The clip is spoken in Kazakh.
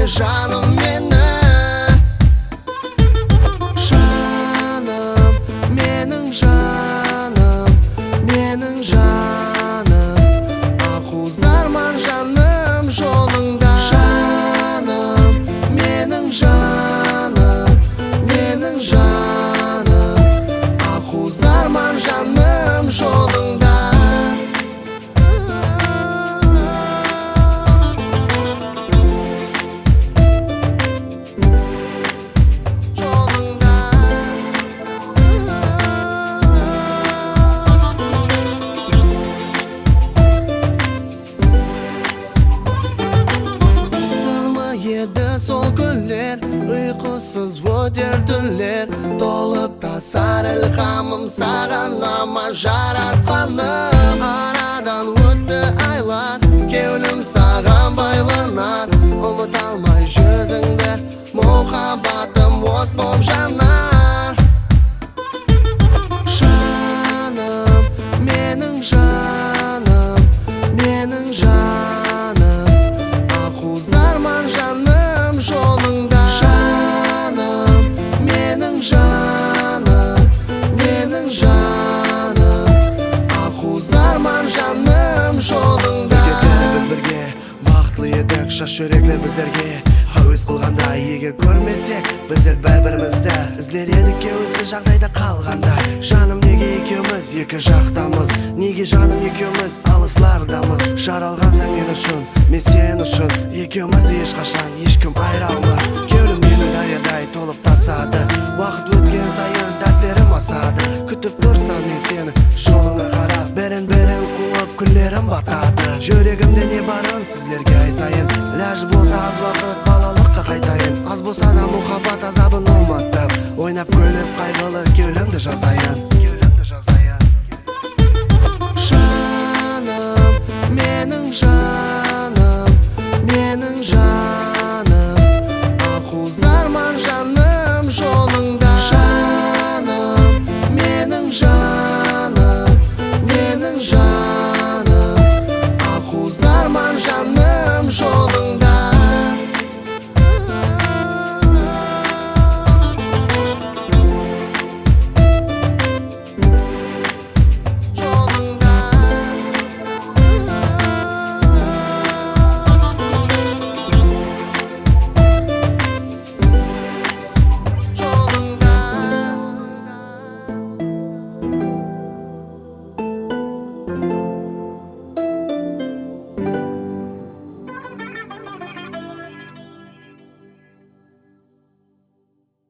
жаным мені. Жаным, менің жаным, менің жаным, ақуыз арман жаным жолыңда. Жаным, менің жаным, менің жаным, ақуыз арман жаным жолыңда. Сол күндер, ұйқысыз өтер түндер, толып тасар ілхамым саған ама жаратқаным. Арадан өтті айлар, кеулім саған байланар, ұмыта алмай жүзіңді, мұхаббатым от боп жанар. Жаным, менің жаным, менің жаным, ақуыз арман жаным жолыңда. Жаным, менің жаным, менің жаным, ақуыз арман жаным жолыңда. Біз бірге бақытлы едік, шаш жүректер біздерге әуес қылғанда. Егер көрмесек біздер бір-бірімізді іздер едік осы жағдайда қалғанда. Жаным, неге екеуміз екі жақтамыз, неге жаным екеуміз алыслардамыз. Жаралғансың мен үшін, мен сен үшін, екеумізді ешқашан ешкім айыра алмас. Кеудем менің дариядай толып тасады, уақыт өткен сайын дәртлерім асады. Күтіп тұрсам мен сені жолыңа қарап, бірін-бірін қуып күндерім батады. Жүрегімде не барын сіздерге айтайын, ләж болса аз уақыт балалыққа қайтайын. Аз болса да мұхаббат азабын ұмытып, ойнап күліп қайғылы кеулімді жазайын. Жаным, менің жаным.